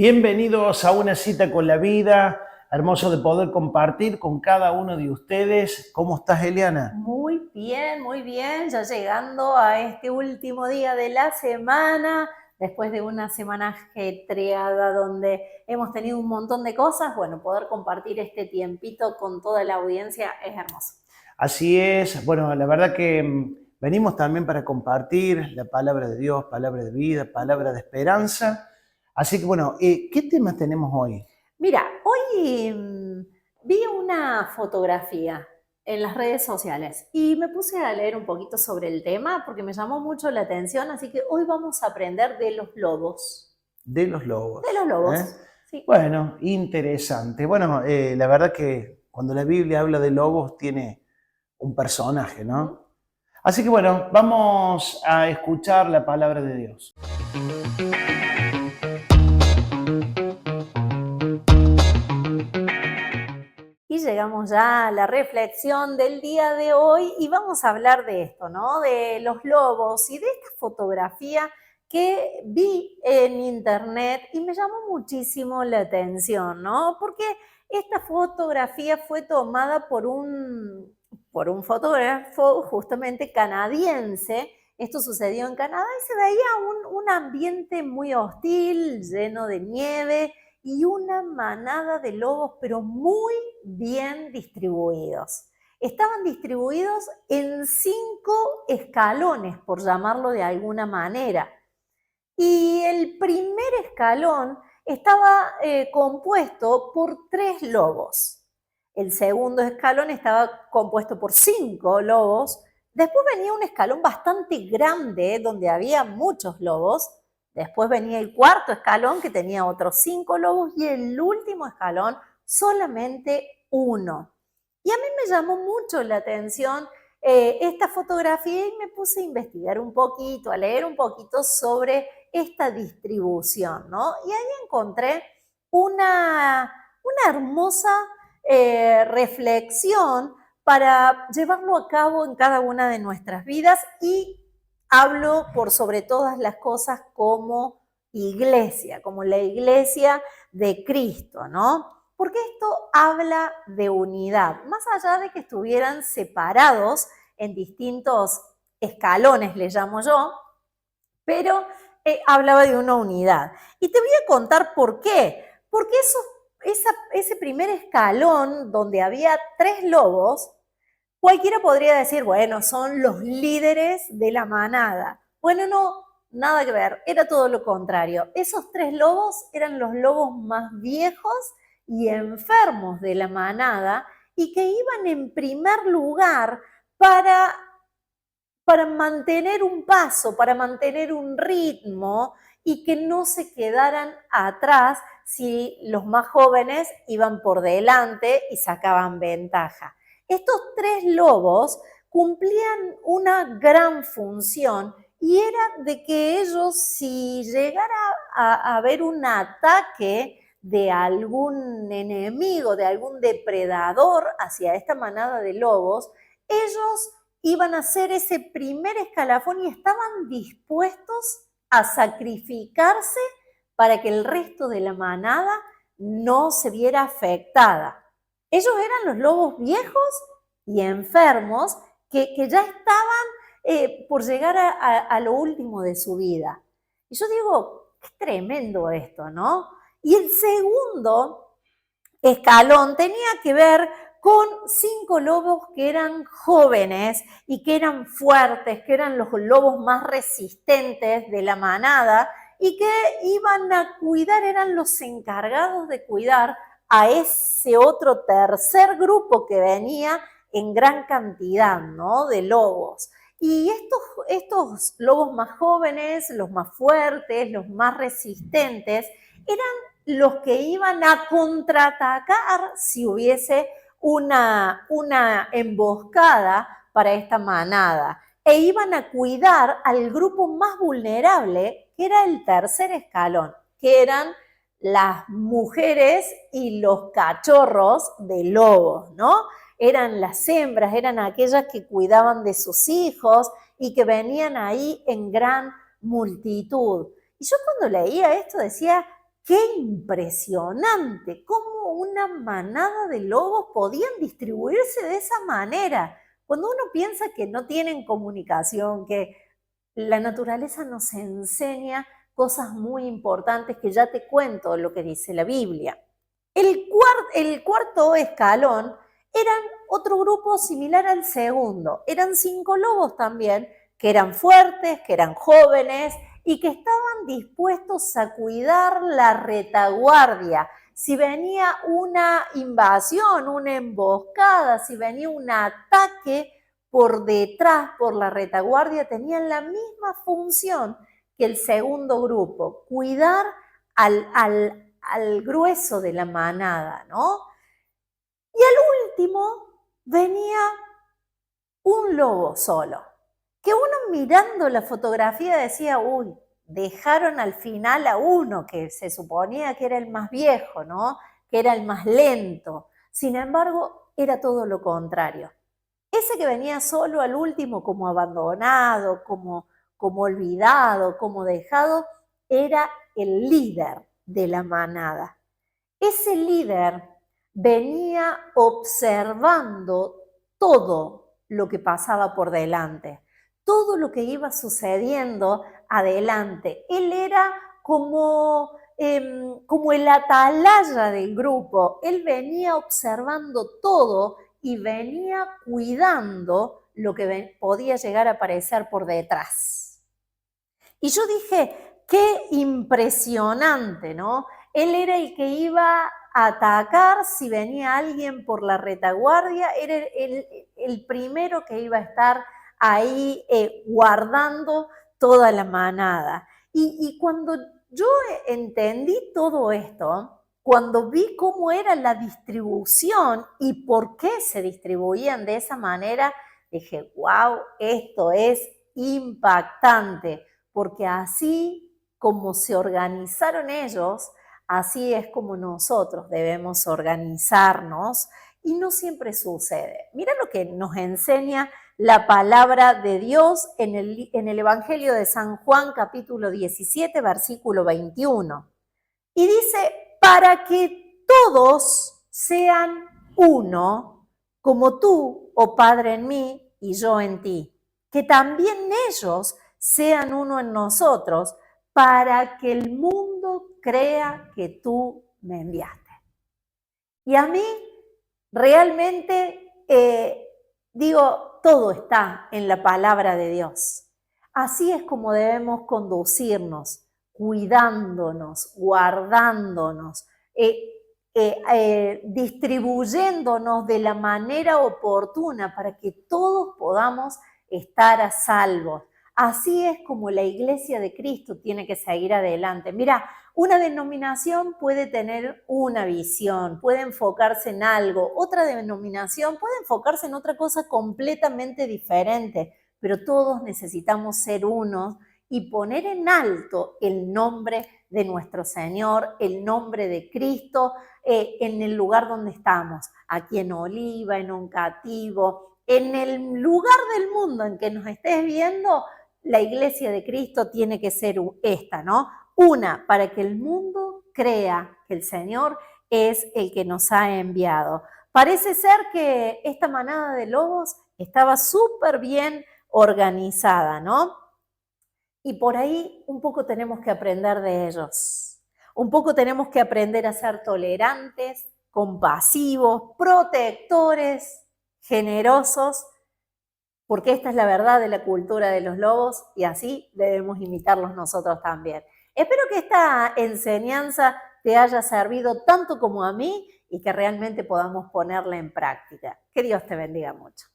Bienvenidos a una cita con la vida. Hermoso de poder compartir con cada uno de ustedes. ¿Cómo estás, Eliana? Muy bien, ya llegando a este último día de la semana, después de una semana ajetreada donde hemos tenido un montón de cosas, bueno, poder compartir este tiempito con toda la audiencia es hermoso. Así es. Bueno, la verdad que venimos también para compartir la palabra de Dios, palabra de vida, palabra de esperanza. Así que bueno, ¿qué temas tenemos hoy? Mira, hoy vi una fotografía en las redes sociales y me puse a leer un poquito sobre el tema porque me llamó mucho la atención, así que hoy vamos a aprender de los lobos. De los lobos. De los lobos, ¿Eh? sí. Bueno, interesante. Bueno, la verdad que cuando la Biblia habla de lobos tiene un personaje, ¿no? Así que bueno, vamos a escuchar la palabra de Dios. Y llegamos ya a la reflexión del día de hoy y vamos a hablar de esto, ¿no? De los lobos y de esta fotografía que vi en internet y me llamó muchísimo la atención, ¿no? Porque esta fotografía fue tomada por un fotógrafo justamente canadiense. Esto sucedió en Canadá y se veía un ambiente muy hostil, lleno de nieve y una manada de lobos, pero muy bien distribuidos. Estaban distribuidos en 5 escalones, por llamarlo de alguna manera. Y el primer escalón estaba compuesto por 3 lobos. El segundo escalón estaba compuesto por 5 lobos. Después venía un escalón bastante grande donde había muchos lobos. Después venía el cuarto escalón que tenía otros 5 lobos y el último escalón solamente 1. Y a mí me llamó mucho la atención esta fotografía y me puse a investigar un poquito, a leer un poquito sobre esta distribución, ¿no? Y ahí encontré una hermosa reflexión para llevarlo a cabo en cada una de nuestras vidas y hablo por sobre todas las cosas como iglesia, como la iglesia de Cristo, ¿no? Porque esto habla de unidad, más allá de que estuvieran separados en distintos escalones, le llamo yo, pero hablaba de una unidad. Y te voy a contar por qué. Porque ese primer escalón donde había 3 lobos, cualquiera podría decir, bueno, son los líderes de la manada. Bueno, no, nada que ver, era todo lo contrario. Esos 3 lobos eran los lobos más viejos y enfermos de la manada y que iban en primer lugar para mantener un paso, para mantener un ritmo y que no se quedaran atrás si los más jóvenes iban por delante y sacaban ventaja. Estos 3 lobos cumplían una gran función y era de que ellos, si llegara a haber un ataque de algún enemigo, de algún depredador hacia esta manada de lobos, ellos iban a ser ese primer escalafón y estaban dispuestos a sacrificarse para que el resto de la manada no se viera afectada. Ellos eran los lobos viejos y enfermos que ya estaban por llegar a lo último de su vida. Y yo digo, qué tremendo esto, ¿no? Y el segundo escalón tenía que ver con 5 lobos que eran jóvenes y que eran fuertes, que eran los lobos más resistentes de la manada y que iban a cuidar, eran los encargados de cuidar a ese otro tercer grupo que venía en gran cantidad, ¿no? De lobos. Y estos lobos más jóvenes, los más fuertes, los más resistentes, eran los que iban a contraatacar si hubiese una emboscada para esta manada e iban a cuidar al grupo más vulnerable, que era el tercer escalón, que eran las mujeres y los cachorros de lobos, ¿no? Eran las hembras, eran aquellas que cuidaban de sus hijos y que venían ahí en gran multitud. Y yo cuando leía esto decía, qué impresionante cómo una manada de lobos podían distribuirse de esa manera. Cuando uno piensa que no tienen comunicación, que la naturaleza nos enseña cosas muy importantes que ya te cuento lo que dice la Biblia. El cuarto escalón eran otro grupo similar al segundo. Eran 5 lobos también, que eran fuertes, que eran jóvenes y que estaban dispuestos a cuidar la retaguardia. Si venía una invasión, una emboscada, si venía un ataque por detrás, por la retaguardia, tenían la misma función que el segundo grupo, cuidar al grueso de la manada, ¿no? Y al último venía un lobo solo, que uno mirando la fotografía decía, uy, dejaron al final a uno que se suponía que era el más viejo, ¿no? Que era el más lento. Sin embargo, era todo lo contrario. Ese que venía solo al último como abandonado, como olvidado, como dejado, era el líder de la manada. Ese líder venía observando todo lo que pasaba por delante, todo lo que iba sucediendo adelante. Él era como el atalaya del grupo. Él venía observando todo y venía cuidando lo que podía llegar a aparecer por detrás. Y yo dije, qué impresionante, ¿no? Él era el que iba a atacar si venía alguien por la retaguardia, era el primero que iba a estar ahí guardando toda la manada. Y cuando yo entendí todo esto, cuando vi cómo era la distribución y por qué se distribuían de esa manera, dije, wow, esto es impactante, porque así como se organizaron ellos, así es como nosotros debemos organizarnos y no siempre sucede. Mira lo que nos enseña la palabra de Dios en el Evangelio de San Juan, capítulo 17, versículo 21. Y dice, para que todos sean uno, como tú, oh Padre, en mí y yo en ti, que también ellos sean uno en nosotros, para que el mundo crea que tú me enviaste. Y a mí realmente digo, todo está en la palabra de Dios. Así es como debemos conducirnos, cuidándonos, guardándonos, distribuyéndonos de la manera oportuna para que todos podamos estar a salvo. Así es como la Iglesia de Cristo tiene que seguir adelante. Mira, una denominación puede tener una visión, puede enfocarse en algo, otra denominación puede enfocarse en otra cosa completamente diferente, pero todos necesitamos ser unos y poner en alto el nombre de nuestro Señor, el nombre de Cristo en el lugar donde estamos, aquí en Oliva, en Oncativo, en el lugar del mundo en que nos estés viendo. La Iglesia de Cristo tiene que ser esta, ¿no? Una, para que el mundo crea que el Señor es el que nos ha enviado. Parece ser que esta manada de lobos estaba súper bien organizada, ¿no? Y por ahí un poco tenemos que aprender de ellos. Un poco tenemos que aprender a ser tolerantes, compasivos, protectores, generosos, porque esta es la verdad de la cultura de los lobos y así debemos imitarlos nosotros también. Espero que esta enseñanza te haya servido tanto como a mí y que realmente podamos ponerla en práctica. Que Dios te bendiga mucho.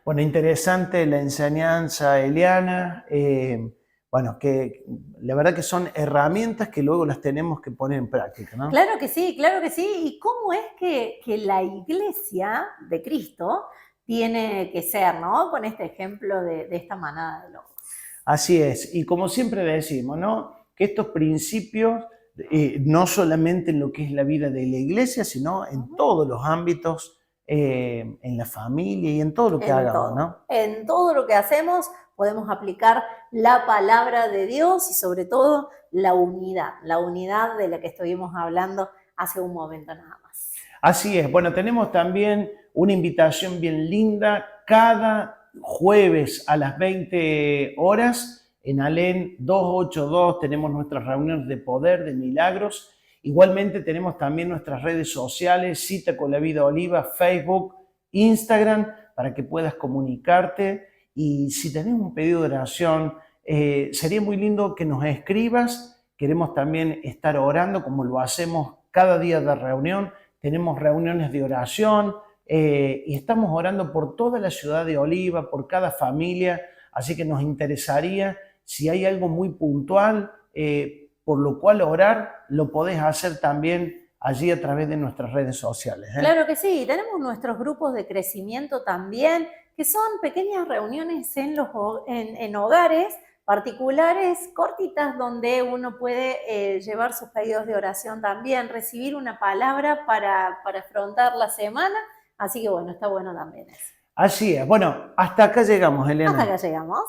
Bueno, interesante la enseñanza, Eliana. Bueno, que la verdad que son herramientas que luego las tenemos que poner en práctica, ¿no? Claro que sí, claro que sí. ¿Y cómo es que la Iglesia de Cristo tiene que ser, ¿no? Con este ejemplo de esta manada de lobos. Así es. Y como siempre decimos, ¿no? Que estos principios no solamente en lo que es la vida de la iglesia, sino en todos los ámbitos, en la familia y en todo lo que hagamos, ¿no? En todo lo que hacemos podemos aplicar la palabra de Dios y sobre todo la unidad de la que estuvimos hablando hace un momento nada más. Así es. Bueno, tenemos también una invitación bien linda cada jueves a las 20 horas. En Alén 282 tenemos nuestras reuniones de poder, de milagros. Igualmente tenemos también nuestras redes sociales, Cita con la Vida Oliva, Facebook, Instagram, para que puedas comunicarte. Y si tenés un pedido de oración, sería muy lindo que nos escribas. Queremos también estar orando como lo hacemos cada día de reunión. Tenemos reuniones de oración y estamos orando por toda la ciudad de Oliva, por cada familia. Así que nos interesaría, si hay algo muy puntual por lo cual orar, lo podés hacer también allí a través de nuestras redes sociales. Claro que sí, tenemos nuestros grupos de crecimiento también, que son pequeñas reuniones en hogares particulares, cortitas, donde uno puede llevar sus pedidos de oración también, recibir una palabra para afrontar la semana. Así que bueno, está bueno también eso. Así es. Bueno, hasta acá llegamos, Elena. Hasta acá llegamos.